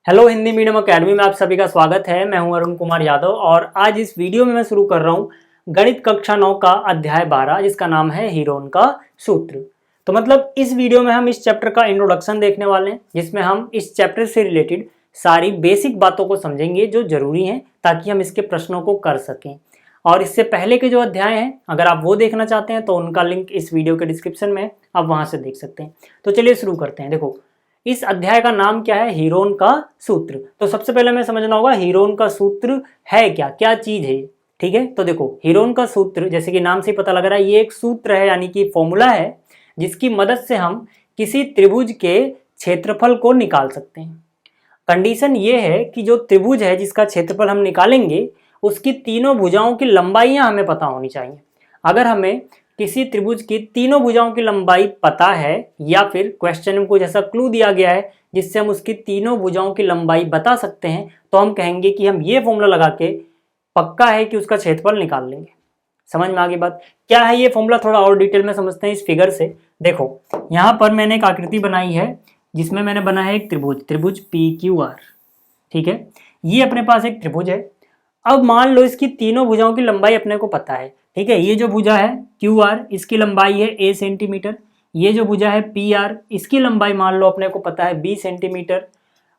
Hello Hindi medium academy में आप सभी का स्वागत है। मैं हूं अरुण कुमार यादव और आज इस वीडियो में मैं शुरू कर रहा हूं गणित कक्षा 9 का अध्याय 12 जिसका नाम है हीरोन का सूत्र। तो मतलब इस वीडियो में हम इस चैप्टर का इंट्रोडक्शन देखने वाले हैं जिसमें हम इस चैप्टर से रिलेटेड सारी बेसिक बातों को समझेंगे जो जरूरी हैं ताकि हम इसके प्रश्नों को कर सकें। और इससे पहले के जो अध्याय हैं अगर आप वो देखना चाहते हैं तो उनका लिंक इस वीडियो के डिस्क्रिप्शन में आप वहां से देख सकते हैं। तो चलिए शुरू करते हैं। देखो इस अध्याय का नाम क्या है, हीरोन का सूत्र। तो सबसे पहले हमें समझना होगा हीरोन का सूत्र है क्या, क्या चीज है। ठीक है, तो देखो हीरोन का सूत्र जैसे कि नाम से पता लग रहा है ये एक सूत्र है यानी कि फॉर्मूला है जिसकी मदद से हम किसी त्रिभुज के क्षेत्रफल को निकाल सकते हैं। कंडीशन ये है कि जो त्रिभुज है जिसका क्षेत्रफल हम निकालेंगे उसकी तीनों भुजाओं की लंबाइयां हमें पता होनी चाहिए। अगर हमें किसी त्रिभुज की तीनों भुजाओं की लंबाई पता है या फिर क्वेश्चन में कुछ ऐसा क्लू दिया गया है जिससे हम उसकी तीनों भुजाओं की लंबाई बता सकते हैं तो हम कहेंगे कि हम ये फॉर्मूला लगा के पक्का है कि उसका क्षेत्रफल निकाल लेंगे। समझ में आ गई बात। क्या है ये फॉर्मूला, थोड़ा और डिटेल में समझते हैं इस फिगर से। देखो यहाँ पर मैंने एक आकृति बनाई है जिसमें मैंने बनाया है एक त्रिभुज PQR। ठीक है, ये अपने पास एक त्रिभुज है। अब मान लो इसकी तीनों भुजाओं की लंबाई अपने को पता है। ठीक है, ये जो भुजा है QR इसकी लंबाई है A सेंटीमीटर। ये जो भुजा है PR इसकी लंबाई मान लो अपने को पता है B सेंटीमीटर।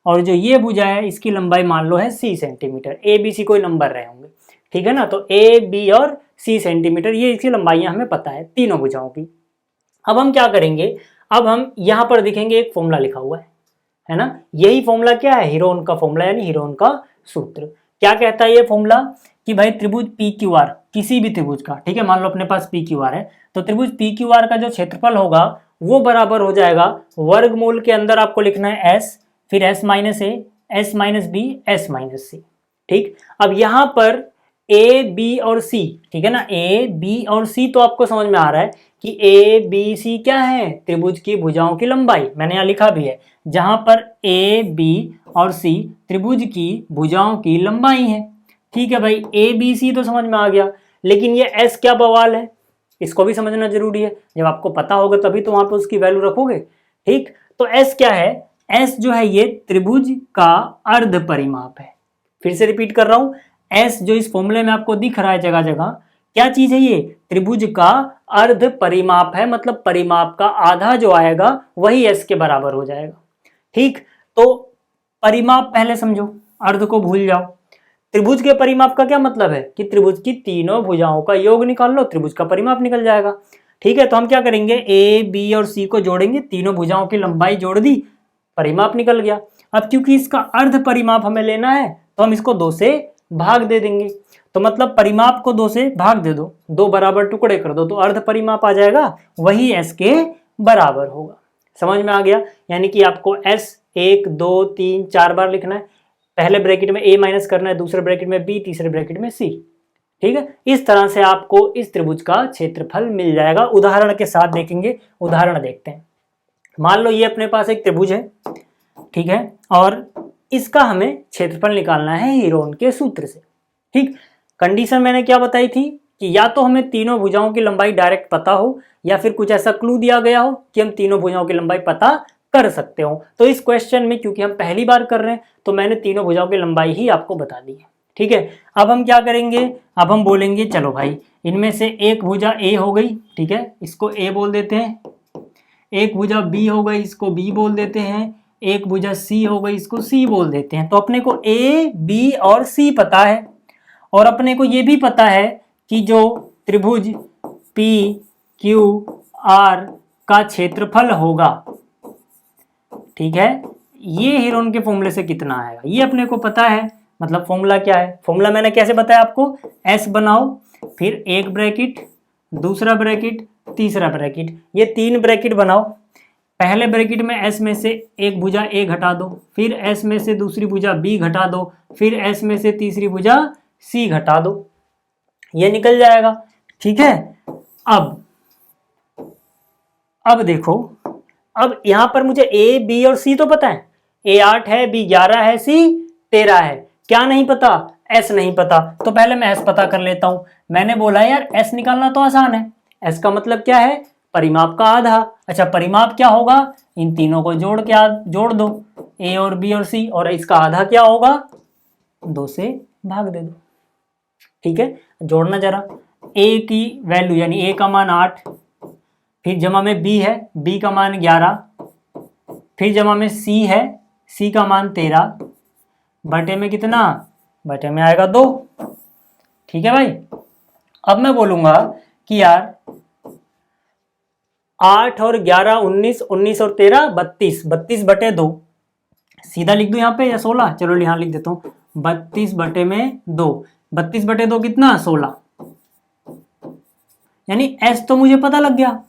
और जो ये भुजा है इसकी लंबाई मान लो है C centimetre. A B C कोई नंबर रहे होंगे, ठीक है ना। तो A B और C सेंटीमीटर ये इसकी लंबाइयां हमें पता है तीनों भुजाओं की। अब हम क्या करेंगे, अब हम यहाँ पर दिखेंगे एक फॉर्मूला लिखा हुआ है ना। यही फॉर्मूला क्या है, हीरोन का फॉर्मूला यानी हीरोन का सूत्र। क्या कहता है ये फॉर्मूला कि भाई त्रिभुज PQR किसी भी त्रिभुज का, ठीक है, मान लो अपने पास PQR है तो त्रिभुज PQR का जो क्षेत्रफल होगा वो बराबर हो जाएगा वर्गमूल के अंदर आपको लिखना है S, फिर S minus A, S minus B, S minus C। ठीक, अब यहाँ पर A B और C, ठीक है ना, A B और C तो आपको समझ में आ रहा है कि A B C क्या है, त्रिभुज की भुजाओं की लंबाई। मैंने यहाँ लिखा भी है जहां पर A B और C त्रिभुज की भुजाओं की लंबाई है। ठीक है भाई, A B C तो समझ में आ गया, लेकिन ये S क्या बवाल है इसको भी समझना जरूरी है। जब आपको पता होगा तभी तो वहां पर उसकी वैल्यू रखोगे। ठीक, तो S क्या है, S जो है ये त्रिभुज का अर्ध परिमाप है। फिर से रिपीट कर रहा हूं, S जो इस फॉर्मूले में आपको दिख रहा है जगह जगह, क्या चीज है ये, त्रिभुज का अर्ध परिमाप है। मतलब परिमाप का आधा जो आएगा वही S के बराबर हो जाएगा। ठीक, तो परिमाप पहले समझो, अर्ध को भूल जाओ। त्रिभुज के परिमाप का क्या मतलब है कि त्रिभुज की तीनों भुजाओं का योग निकाल लो, त्रिभुज का परिमाप निकल जाएगा। ठीक है, तो हम क्या करेंगे, A B और C को जोड़ेंगे, तीनों भुजाओं की लंबाई जोड़ दी, परिमाप निकल गया। अब क्योंकि इसका अर्ध परिमाप हमें लेना है तो हम इसको 2 से भाग दे देंगे। तो मतलब परिमाप को 2 से भाग दे दो, 2 बराबर टुकड़े कर दो तो अर्ध परिमाप आ जाएगा, वही S के बराबर होगा। समझ में आ गया। यानी कि आपको S 1 2 3 4 बार लिखना है। पहले ब्रैकेट में A माइनस करना है, दूसरे ब्रैकेट में B, तीसरे ब्रैकेट में C। ठीक है, इस तरह से आपको इस त्रिभुज का क्षेत्रफल मिल जाएगा। उदाहरण के साथ देखेंगे, उदाहरण देखते हैं। मान लो ये अपने पास एक त्रिभुज है, ठीक है, और इसका हमें क्षेत्रफल निकालना है हीरोन के सूत्र से। ठीक, कंडीशन मैंने क्या बताई थी कि या तो हमें तीनों भुजाओं की लंबाई डायरेक्ट पता हो या फिर कुछ ऐसा क्लू दिया गया हो कि हम तीनों भुजाओं की लंबाई पता कर सकते हो। तो इस क्वेश्चन में क्योंकि हम पहली बार कर रहे हैं तो मैंने तीनों भुजाओं की लंबाई ही आपको बता दी है। ठीक है, अब हम क्या करेंगे, अब हम बोलेंगे चलो भाई इनमें से एक भुजा A हो गई, ठीक है, इसको A बोल देते हैं। एक भुजा B हो गई, इसको B बोल देते हैं। एक भुजा C हो गई, इसको C बोल देते हैं। तो अपने को A B और C पता है और अपने को ये भी पता है कि जो त्रिभुज PQR का क्षेत्रफल होगा, ठीक है, ये हीरोन के फॉर्मूले से कितना आएगा ये अपने को पता है। मतलब फॉर्मूला क्या है, फॉर्मूला मैंने कैसे बताया आपको, S बनाओ, फिर एक ब्रैकेट, दूसरा ब्रैकेट, तीसरा ब्रैकेट, ये 3 ब्रैकेट बनाओ। पहले ब्रैकेट में S में से एक भुजा A घटा दो, फिर S में से दूसरी भुजा B घटा दो, फिर S में से तीसरी भुजा C घटा दो, ये निकल जाएगा। ठीक है, अब देखो, अब यहां पर मुझे A B और C तो पता है, A 8 है, B 11 है, C 13 है। क्या नहीं पता, S नहीं पता। तो पहले मैं S पता कर लेता हूं। मैंने बोला यार S निकालना तो आसान है। S का मतलब क्या है, परिमाप का आधा। अच्छा, परिमाप क्या होगा, इन तीनों को जोड़ दो, ए और बी और सी, और इसका आधा क्या होगा, 2 से भाग दे दो। ठीक है, जोड़ना जरा, ए की वैल्यू यानी ए का मान 8, फिर जमा में बी है, बी का मान 11, फिर जमा में सी है, सी का मान 13, बटे में कितना, बटे में आएगा 2। ठीक है भाई, अब मैं बोलूंगा कि यार 8 और 11 19, 19 और 13 32, 32 बटे 2, सीधा लिख दूं यहाँ पे या 16, चलो यहाँ लिख देता हूँ 32 बटे में 2, 32 बटे 2 कितना, 16, यानी एस तो मुझे पता लग गया,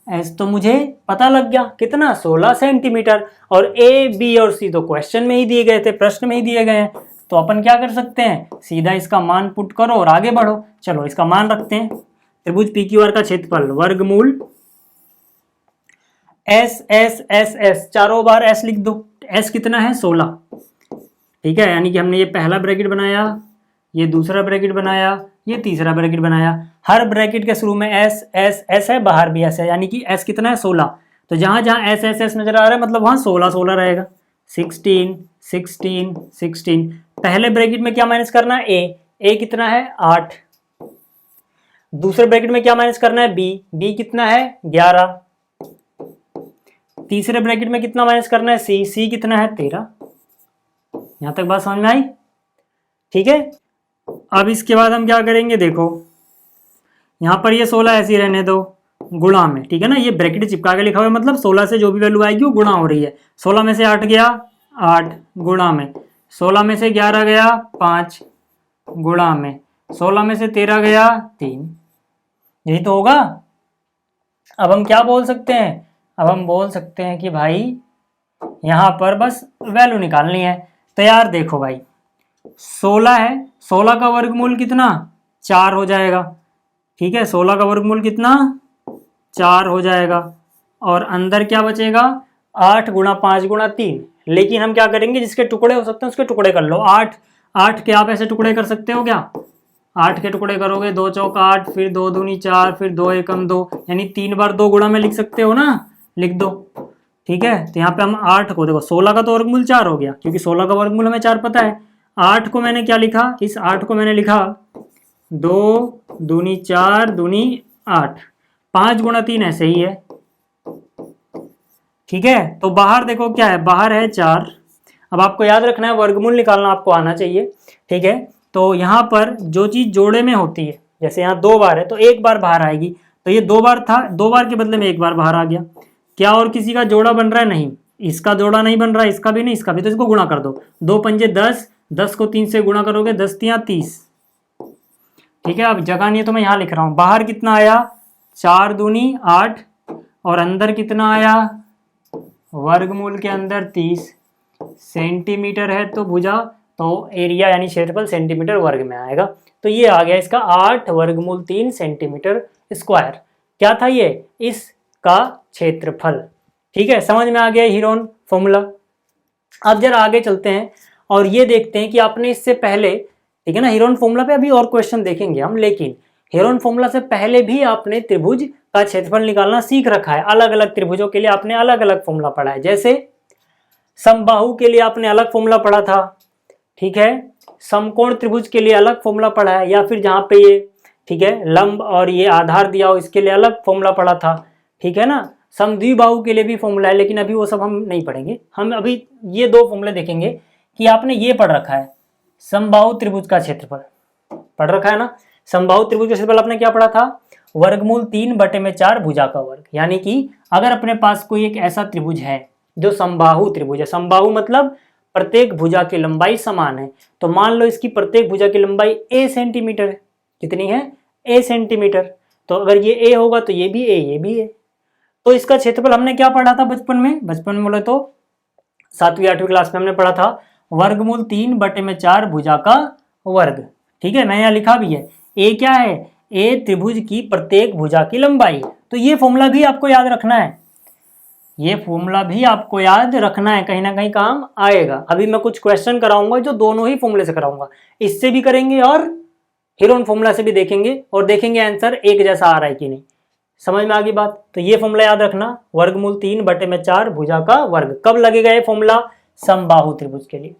एस तो मुझे पता लग गया कितना, 16 सेंटीमीटर। और ए बी और सी तो क्वेश्चन में ही दिए गए थे, प्रश्न में ही दिए गए हैं, तो अपन क्या कर सकते हैं, सीधा इसका मान पुट करो और आगे बढ़ो। चलो इसका मान रखते हैं, त्रिभुज पी क्यू आर का क्षेत्रफल वर्गमूल एस एस एस एस, चारों बार एस लिख दो, एस कितना है, 16। ठीक है, यानी कि हमने ये पहला ब्रैकेट बनाया, ये दूसरा ब्रैकेट बनाया, ये तीसरा ब्रैकेट बनाया, हर ब्रैकेट के शुरू में एस एस एस है, बाहर भी एस है, यानी कि एस कितना है, 16। तो जहां जहां एस एस एस नजर आ रहा है मतलब वहां 16 16 रहेगा। 16 16 16, पहले ब्रैकेट में क्या माइनस करना है, ए कितना है, 8। दूसरे ब्रैकेट में क्या माइनस करना है, बी कितना है, 11। तीसरे ब्रैकेट में कितना माइनस करना है, सी कितना है, 13। यहां तक बात समझ में आई। ठीक है, अब इसके बाद हम क्या करेंगे, देखो यहां पर ये 16 ऐसे ही रहने दो, गुणा में, ठीक है ना, ये ब्रैकेट चिपका के लिखा हुआ है, मतलब 16 से जो भी वैल्यू आएगी वो गुणा हो रही है। 16 में से 8 गया 8, गुणा में 16 में से 11 गया 5, गुणा में 16 में से 13 गया 3, यही तो होगा। अब हम क्या बोल सकते हैं, अब हम बोल सकते हैं कि भाई यहां पर बस वैल्यू निकालनी है। तो यार देखो भाई 16 है, 16 का वर्गमूल कितना, 4 हो जाएगा। ठीक है, 16 का वर्गमूल कितना, 4 हो जाएगा, और अंदर क्या बचेगा, 8 गुणा 5 गुणा 3। लेकिन हम क्या करेंगे, जिसके टुकड़े हो सकते हैं उसके टुकड़े कर लो। 8 के आप ऐसे टुकड़े कर सकते हो क्या, 8 के टुकड़े करोगे, 2 चौक 8, फिर 2 दूनी 4, फिर 2 एकम 2, यानी 3 बार 2 गुणा में लिख सकते हो ना, लिख दो। ठीक है, तो यहाँ पे हम 8 को देखो, 16 का तो वर्गमूल 4 हो गया, क्योंकि 16 का वर्गमूल हमें 4 पता है। 8 को मैंने क्या लिखा, इस 8 को मैंने लिखा 2 दूनी 4 दूनी 8, 5 गुणा 3 ऐसे ही है। ठीक है, तो बाहर देखो क्या है, बाहर है 4। अब आपको याद रखना है, वर्गमूल निकालना आपको आना चाहिए। ठीक है, तो यहाँ पर जो चीज जोड़े में होती है, जैसे यहाँ 2 बार है तो 1 बार बाहर आएगी, तो ये 2 बार था, 2 बार के बदले में 1 बार बाहर आ गया। क्या और किसी का जोड़ा बन रहा है, नहीं, इसका जोड़ा नहीं बन रहा है, इसका भी नहीं, इसका भी, तो इसको गुणा कर दो, 2 पंजे 10, 10 को 3 से गुणा करोगे 10 तियां 30। ठीक है, अब जगह नहीं है तो मैं यहाँ लिख रहा हूँ, बाहर कितना आया, 4 दूनी 8, और अंदर कितना आया, वर्गमूल के अंदर 30 सेंटीमीटर है, तो भुजा तो एरिया यानी क्षेत्रफल सेंटीमीटर वर्ग में आएगा। तो ये आ गया इसका 8 वर्गमूल 3 सेंटीमीटर स्क्वायर। क्या था ये, इसका क्षेत्रफल। ठीक है, समझ में आ गया हीरोन फॉर्मूला। अब जरा आगे चलते हैं और ये देखते हैं कि आपने इससे पहले, ठीक है ना, हीरोन फॉर्मूला पे अभी और क्वेश्चन देखेंगे हम, लेकिन हीरोन फॉर्मूला से पहले भी आपने त्रिभुज का क्षेत्रफल निकालना सीख रखा है। अलग अलग त्रिभुजों के लिए आपने अलग अलग फॉर्मूला पढ़ा है, जैसे समबाहु के लिए आपने अलग फॉर्मूला पढ़ा था। ठीक है, समकोण त्रिभुज के लिए अलग फॉर्मूला पढ़ा है, या फिर जहाँ पे ये, ठीक है, लंब और ये आधार दिया हो इसके लिए अलग फॉर्मूला पढ़ा था। ठीक है ना, समद्विबाहु के लिए भी फॉर्मूला है, लेकिन अभी वो सब हम नहीं पढ़ेंगे। हम अभी ये 2 फॉर्मूले देखेंगे कि आपने ये पढ़ रखा है, समबाहु त्रिभुज का क्षेत्रफल पढ़ रखा है ना। समबाहु त्रिभुज का क्षेत्रफल आपने क्या पढ़ा था, वर्गमूल 3 बटे में 4 भुजा का वर्ग। यानी कि अगर अपने पास कोई एक ऐसा त्रिभुज है जो समबाहु त्रिभुज है, समबाहु मतलब प्रत्येक भुजा की लंबाई समान है, तो मान लो इसकी प्रत्येक भुजा की लंबाई a सेंटीमीटर है। कितनी है, a सेंटीमीटर। तो अगर ये a होगा तो ये भी a, ये भी a। तो इसका क्षेत्रफल हमने क्या पढ़ा था बचपन में, बचपन में बोले तो 7वीं 8वीं क्लास में हमने पढ़ा था, वर्गमूल 3 बटे में 4 भुजा का वर्ग। ठीक है, मैं यहाँ लिखा भी है, a क्या है, a त्रिभुज की प्रत्येक भुजा की लंबाई। तो ये फॉर्मूला भी आपको याद रखना है, ये फॉर्मूला भी आपको याद रखना है, कहीं ना कहीं काम आएगा। अभी मैं कुछ क्वेश्चन कराऊंगा जो दोनों ही फॉर्मूले से कराऊंगा, इससे भी करेंगे और हीरोन फॉर्मूला से भी देखेंगे, और देखेंगे आंसर एक जैसा आ रहा है कि नहीं। समझ में आ गई बात। तो ये फॉर्मूला याद रखना, वर्गमूल 3/4 भुजा का वर्ग। कब लगेगा ये फॉर्मूला? समबाहु त्रिभुज के लिए।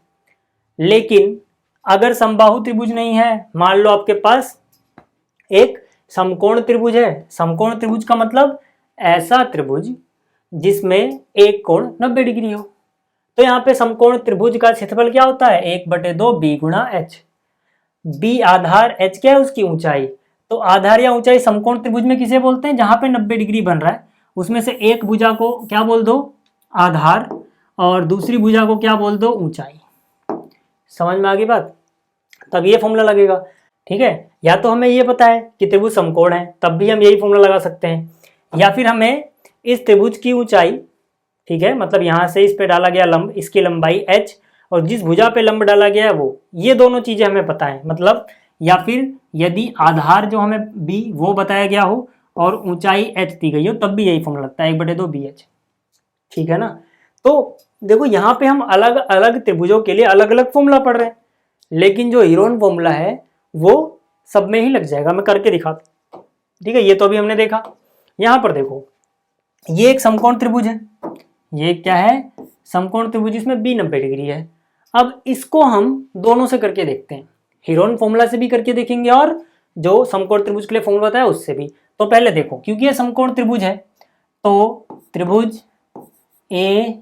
लेकिन अगर समबाहु त्रिभुज नहीं है, मान लो आपके पास एक समकोण त्रिभुज है। समकोण त्रिभुज का मतलब ऐसा त्रिभुज जिसमें एक कोण 90 डिग्री हो। तो यहाँ पे समकोण त्रिभुज का क्षेत्रफल क्या होता है? 1/2 b गुणा h। b आधार, h क्या है? उसकी ऊंचाई। तो आधार या ऊंचाई समकोण त्रिभुज में किसे बोलते हैं? जहां पे 90 डिग्री बन रहा है उसमें से एक भुजा को क्या बोल दो? आधार, और दूसरी भुजा को क्या बोल दो? ऊंचाई। समझ में आ गई बात? तब ये फॉर्मूला लगेगा। ठीक है, या तो हमें ये पता है कि त्रिभुज समकोण है, तब भी हम यही फॉर्मूला लगा सकते हैं, या फिर हमें इस त्रिभुज की ऊंचाई, ठीक है, मतलब यहां से इस पे डाला गया लंब, इसकी लंबाई h, और जिस भुजा पे लंब डाला गया है वो, ये दोनों चीजें हमें पता है। मतलब या फिर यदि आधार जो हमें b वो बताया गया हो और ऊंचाई h दी गई हो, तब भी यही फॉर्मूला लगता है 1/2 BH। ठीक है ना? तो देखो यहाँ पे हम अलग अलग त्रिभुजों के लिए अलग अलग फॉर्मूला पढ़ रहे हैं, लेकिन जो हीरोन फॉर्मूला है वो सब में ही लग जाएगा। मैं करके दिखाता हूं। ठीक है, ये तो अभी हमने देखा। यहां पर देखो, ये एक समकोण त्रिभुज है। ये क्या है? समकोण त्रिभुज, इसमें b 90 डिग्री है। अब इसको हम दोनों से करके देखते हैं, हीरोन फॉर्मूला से भी करके देखेंगे और जो समकोण त्रिभुज के लिए फॉर्मूला बताया उससे भी। तो पहले देखो, क्योंकि ये समकोण त्रिभुज है तो त्रिभुज ए,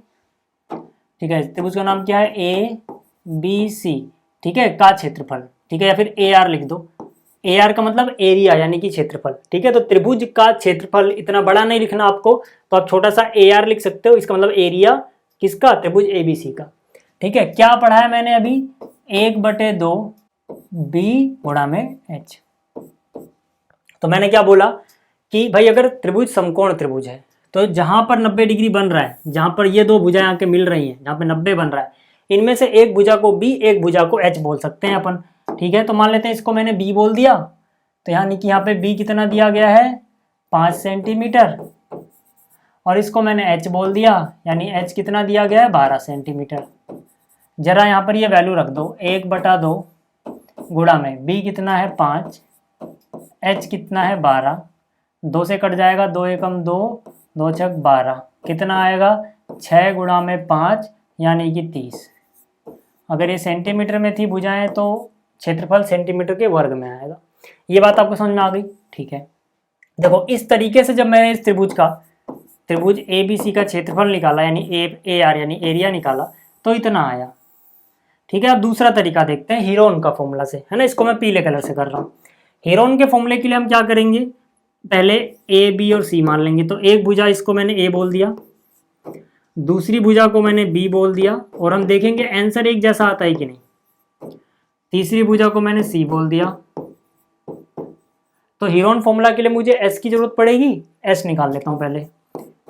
ठीक है, त्रिभुज का नाम क्या है? ए बी सी, ठीक है, का क्षेत्रफल, ठीक है, या फिर ए आर लिख दो। ए आर का मतलब एरिया यानी कि क्षेत्रफल। ठीक है, तो त्रिभुज का क्षेत्रफल इतना बड़ा नहीं लिखना आपको, तो आप छोटा सा ए आर लिख सकते हो। इसका मतलब एरिया किसका? त्रिभुज ए बी सी का। ठीक है, क्या पढ़ा है मैंने अभी? 1/2 b गुणा में h। तो मैंने क्या बोला कि भाई अगर त्रिभुज समकोण त्रिभुज है तो जहां पर 90 डिग्री बन रहा है, जहां पर ये दो भुजाएं आके मिल रही हैं, जहां पे 90 बन रहा है, इनमें से एक भुजा को b, एक भुजा को h बोल सकते हैं अपन। ठीक है, तो मान लेते हैं इसको मैंने b बोल दिया, तो यानी कि यहाँ पे b कितना दिया गया है? 5 सेंटीमीटर, और इसको मैंने h बोल दिया, यानी h कितना दिया गया है? 12 सेंटीमीटर। जरा यहाँ पर ये वैल्यू रख दो, 1/2 गुणा में b कितना है? 5, h कितना है? 12, 2 से कट जाएगा, 2 एकम 2, 2 छक 12, कितना आएगा? 6 गुणा में 5 यानी कि 30। अगर ये सेंटीमीटर में थी भुजाएं तो क्षेत्रफल सेंटीमीटर के वर्ग में आएगा। ये बात आपको समझ में आ गई? ठीक है, देखो इस तरीके से जब मैंने इस त्रिभुज ए बी सी का क्षेत्रफल निकाला, यानी ए आर यानी एरिया निकाला, तो इतना आया। ठीक है, अब दूसरा तरीका देखते हैं हीरोन का फॉर्मूला से, है ना। इसको मैं पीले कलर से कर रहा हूँ। हीरोन के फॉर्मूले के लिए हम क्या करेंगे? पहले ए बी और सी मान लेंगे। तो एक भुजा इसको मैंने ए बोल दिया, दूसरी भुजा को मैंने बी बोल दिया, और हम देखेंगे आंसर एक जैसा आता है कि नहीं। तीसरी भुजा को मैंने सी बोल दिया। तो हीरोन फॉर्मूला के लिए मुझे एस की जरूरत पड़ेगी। एस निकाल लेता हूं पहले।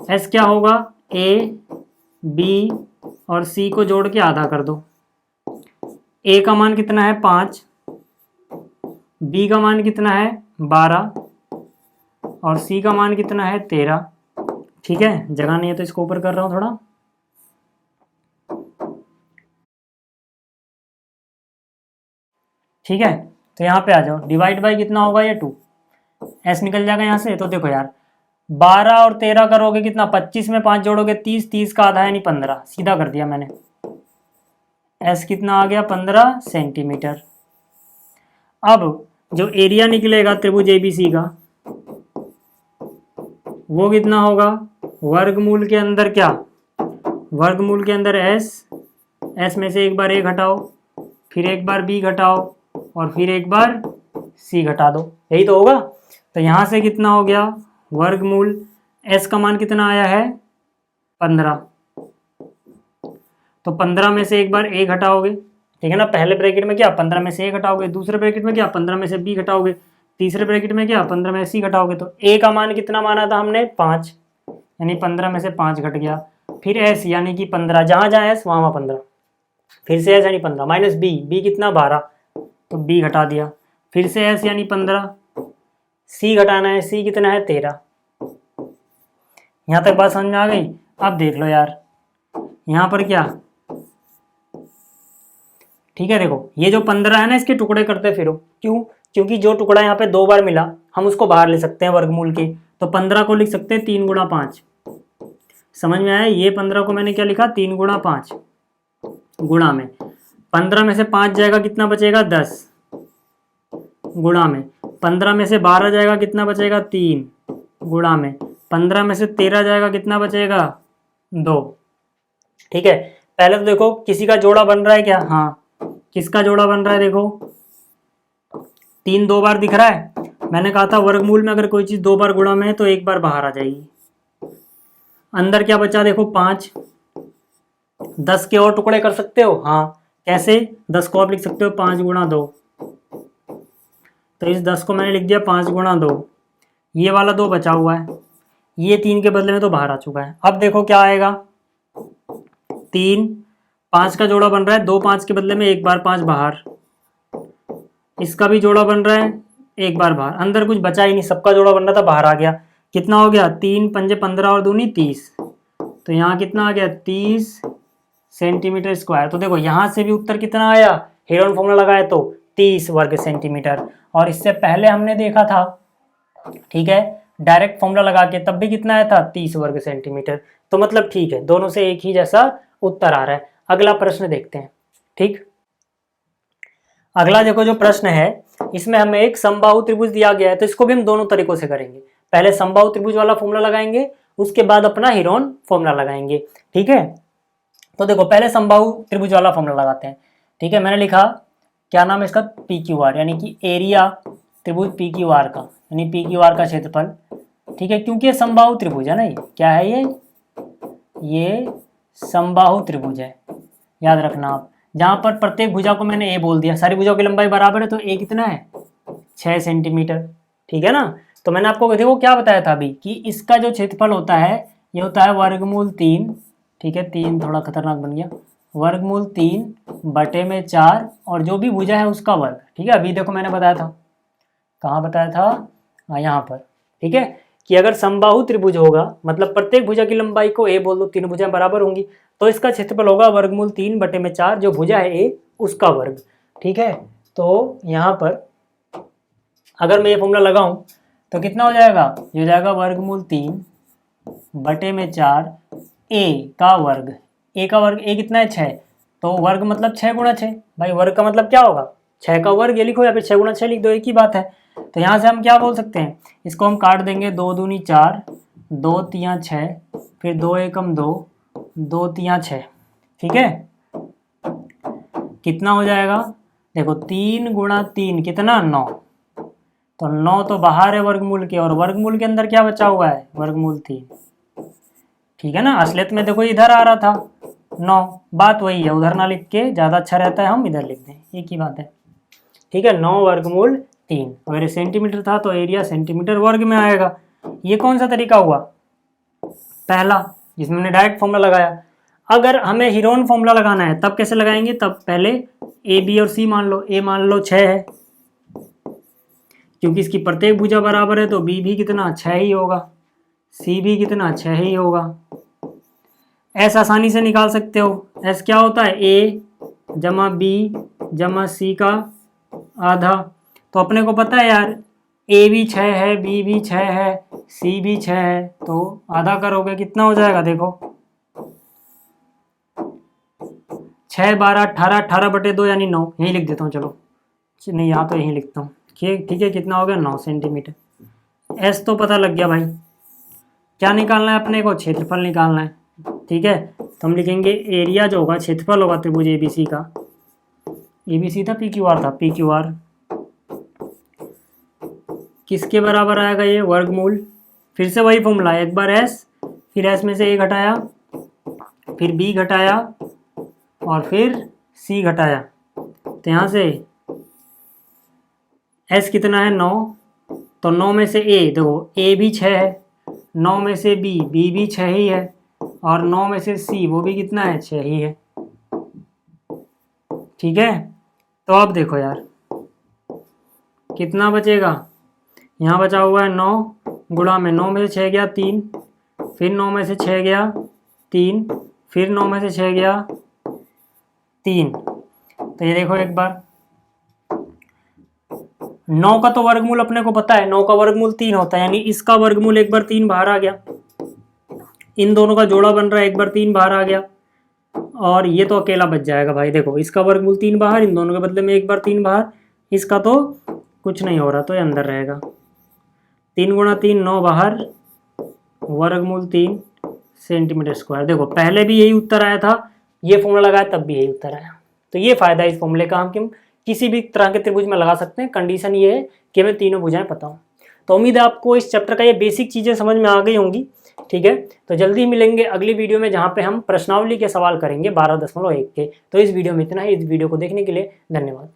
एस क्या होगा? ए बी और सी को जोड़ के आधा कर दो। ए का मान कितना है? 5, बी का मान कितना है? 12, और सी का मान कितना है? 13। ठीक है, जगह नहीं है तो इसको ऊपर कर रहा हूं थोड़ा। ठीक है, तो यहाँ पे आ जाओ, डिवाइड बाई कितना होगा? ये 2, एस निकल जाएगा यहाँ से। तो देखो यार, 12 और 13 करोगे कितना? 25 में 5 जोड़ोगे 30, 30 का आधा यानी 15, सीधा कर दिया मैंने। एस कितना आ गया? 15 सेंटीमीटर। अब जो एरिया निकलेगा त्रिभुज एबीसी का, वो कितना होगा? वर्गमूल के अंदर क्या? वर्गमूल के अंदर एस, एस में से एक बार ए घटाओ, फिर एक बार बी घटाओ, और फिर एक बार सी घटा दो, यही तो होगा। तो यहाँ से कितना हो गया? वर्गमूल एस का मान कितना आया है? 15। तो 15 में से एक बार ए घटाओगे, ठीक है ना। पहले ब्रैकेट में क्या? 15 में से ए घटाओगे, दूसरे ब्रैकेट में क्या? 15 में से बी घटाओगे, तीसरे ब्रैकेट में क्या? 15 में से सी घटाओगे। तो ए का मान कितना माना था हमने? 5, यानी 15 में से 5 घट गया। फिर एस यानी कि 15, जहाँ जहाँ एस वहाँ वहाँ 15, फिर से एस यानी 15, माइनस बी, बी कितना? 12, तो बी घटा दिया। फिर से एस यानी 15, सी घटाना है, सी कितना है? 13। यहाँ तक बात समझ में आ गई? अब देख लो यार, यहाँ पर क्या, ठीक है, देखो ये जो 15 है ना, इसके टुकड़े करते फिरो। क्यों? क्योंकि जो टुकड़ा यहाँ पे 2 बार मिला हम उसको बाहर ले सकते हैं वर्गमूल के। तो 15 को लिख सकते हैं 3 गुणा 5। समझ में आया? ये 15 को मैंने क्या लिखा, 3 गुणा 5 गुणा में 15 में से 5 जाएगा कितना बचेगा 10, गुणा में 15 में से 12 जाएगा कितना बचेगा 3, गुणा में 15 में से 13 जाएगा कितना बचेगा 2। ठीक है, पहले तो देखो किसी का जोड़ा बन रहा है क्या? हाँ, किसका जोड़ा बन रहा है? देखो 3 2 बार दिख रहा है। मैंने कहा था वर्गमूल में अगर कोई चीज़ 2 बार गुणा में है तो 1 बार बाहर आ जाएगी। अंदर क्या बचा देखो 5। 10 के और टुकड़े कर सकते हो? हाँ, कैसे? 10 को आप लिख सकते हो 5 गुणा 2। तो इस 10 को मैंने लिख दिया 5 गुणा 2। ये वाला 2 बचा हुआ है, ये 3 के बदले में तो बाहर आ चुका है। अब देखो क्या आएगा, 3 5 का जोड़ा बन रहा है, 2 5 के बदले में 1 बार 5 बाहर। इसका भी जोड़ा बन रहा है, 1 बार बाहर। अंदर कुछ बचा ही नहीं, सबका जोड़ा बन रहा था बाहर आ गया। कितना हो गया? 3 पंजे 15 और दूनी 30। तो यहाँ कितना आ गया 30 सेंटीमीटर स्क्वायर। तो देखो यहाँ से भी उत्तर कितना आया, हेरोन फॉर्मूला लगाए तो 30 वर्ग सेंटीमीटर। और इससे पहले हमने देखा था, ठीक है, डायरेक्ट फॉर्मूला लगा के, तब भी कितना आया था 30 वर्ग सेंटीमीटर। तो मतलब ठीक है, दोनों से एक ही जैसा उत्तर आ रहा है। अगला प्रश्न देखते हैं। ठीक, अगला देखो जो प्रश्न है, इसमें हमें एक समबाहु त्रिभुज दिया गया है। तो इसको भी हम दोनों तरीकों से करेंगे। पहले समबाहु त्रिभुज वाला फॉर्मूला लगाएंगे, उसके बाद अपना हेरोन फॉर्मूला लगाएंगे। ठीक है, तो देखो पहले समबाहु त्रिभुज वाला फॉर्मूला लगाते हैं। ठीक है, मैंने लिखा, क्या नाम है इसका, पी क्यू आर, यानी कि एरिया त्रिभुज पी क्यू आर का, यानी पी क्यू आर का क्षेत्रफल। ठीक है, क्योंकि ये समबाहु त्रिभुज है ना, ये क्या है, ये समबाहु त्रिभुज है। याद रखना आप, जहां पर प्रत्येक भुजा को मैंने ए बोल दिया, सारी भुजाओं की लंबाई बराबर है, तो ए कितना है 6 सेंटीमीटर। ठीक है ना, तो मैंने आपको देखो क्या बताया था अभी, कि इसका जो क्षेत्रफल होता है ये होता है वर्गमूल 3। ठीक है, 3 थोड़ा खतरनाक बन गया, वर्गमूल 3 बटे में 4, और जो भी भुजा है उसका वर्ग। ठीक है, अभी देखो मैंने बताया था, कहाँ बताया था, यहाँ पर। ठीक है, कि अगर समबाहु त्रिभुज होगा, मतलब प्रत्येक भुजा की लंबाई को ए बोल दो, 3 भुजाएं बराबर होंगी, तो इसका क्षेत्रफल होगा वर्गमूल 3 बटे में 4, जो भुजा है ए उसका वर्ग। ठीक है, तो यहाँ पर अगर मैं ये फॉर्मूला लगाऊं तो कितना हो जाएगा, ये हो जाएगा वर्गमूल 3 बटे में 4 ए का वर्ग। ए का वर्ग, ए कितना है 6, तो वर्ग मतलब 6 गुणा 6। भाई वर्ग का मतलब क्या होगा, 6 का वर्ग, ये लिखो या फिर 6 गुणा 6 लिख दो, एक ही बात है। तो यहाँ से हम क्या बोल सकते हैं, इसको हम काट देंगे, 2 दूनी 4, 2 तियाँ 6, फिर 2 एकम 2, 2 तियाँ 6। ठीक है, कितना हो जाएगा, देखो 3 गुणा 3 कितना 9, तो 9 तो बाहर है वर्गमूल के, और वर्गमूल के अंदर क्या बचा हुआ है, वर्गमूल 3। ठीक है ना, असलियत में देखो इधर आ रहा था 9, बात वही है, उधर ना लिख के ज़्यादा अच्छा रहता है हम इधर लिख दें, एक ही बात है। ठीक है, 9 वर्गमूल 3। अगर ये सेंटीमीटर था तो एरिया सेंटीमीटर वर्ग में आएगा। ये कौन सा तरीका हुआ, पहला, जिसमें हमने डायरेक्ट फॉर्मूला लगाया। अगर हमें हेरोन फॉर्मूला लगाना है तब कैसे लगाएंगे, तब पहले ए बी और सी मान लो। ए मान लो 6 है, क्योंकि इसकी प्रत्येक भुजा बराबर है, तो बी भी कितना 6 ही होगा, सी भी कितना 6 ही होगा। एस आसानी से निकाल सकते हो। एस क्या होता है, ए जमा बी जमा सी का आधा। तो अपने को पता है यार, ए भी 6 है, बी भी 6 है, सी भी 6 है, तो आधा करोगे कितना हो जाएगा, देखो 6 12 18, 18 बटे 2 यानी 9। यहीं लिख देता हूँ, चलो नहीं यहाँ तो यहीं लिखता हूँ। ठीक है, कितना हो गया 9 सेंटीमीटर। एस तो पता लग गया भाई, क्या निकालना है अपने को, क्षेत्रफल निकालना है। ठीक है, तो हम लिखेंगे एरिया जो होगा, क्षेत्रफल होगा त्रिभुज एबीसी का, एबीसी था पी क्यू आर था, पी क्यू आर किसके बराबर आएगा, ये वर्गमूल। फिर से वही फॉर्मूला, एक बार एस, फिर एस में से ए घटाया, फिर बी घटाया, और फिर सी घटाया। तो यहाँ से एस कितना है 9, तो 9 में से ए, देखो ए भी 6 है, 9 में से बी भी 6 ही है, और 9 में से सी वो भी कितना है 6 ही है। ठीक है, तो अब देखो यार कितना बचेगा, यहाँ बचा हुआ है 9 गुणा में 9 में से 6 गया 3, फिर 9 में से 6 गया 3, फिर 9 में से 6 गया 3। तो ये देखो एक बार 9 का तो वर्गमूल अपने को पता है, 9 का वर्गमूल 3 होता है, यानी इसका वर्गमूल एक बार 3 बाहर आ गया, इन दोनों का जोड़ा बन रहा है, एक बार 3 बाहर आ गया, और ये तो अकेला बच जाएगा भाई। देखो इसका वर्गमूल 3 बाहर, इन दोनों के बदले में एक बार 3 बाहर, इसका तो कुछ नहीं हो रहा तो ये अंदर रहेगा। 3 गुणा 3 9 बाहर, वर्गमूल 3 सेंटीमीटर स्क्वायर। देखो पहले भी यही उत्तर आया था, ये फॉर्मूला लगाया तब भी यही उत्तर आया। तो ये फायदा है इस फॉर्मूले का, हम किसी भी तरह के त्रिभुज में लगा सकते हैं। कंडीशन ये है कि हमें तीनों भुजाएं पता हो। तो उम्मीद है आपको इस चैप्टर का ये बेसिक चीज़ें समझ में आ गई होंगी। ठीक है, तो जल्दी ही मिलेंगे अगली वीडियो में, जहाँ पे हम प्रश्नावली के सवाल करेंगे 12.1 के। तो इस वीडियो में इतना ही। इस वीडियो को देखने के लिए धन्यवाद।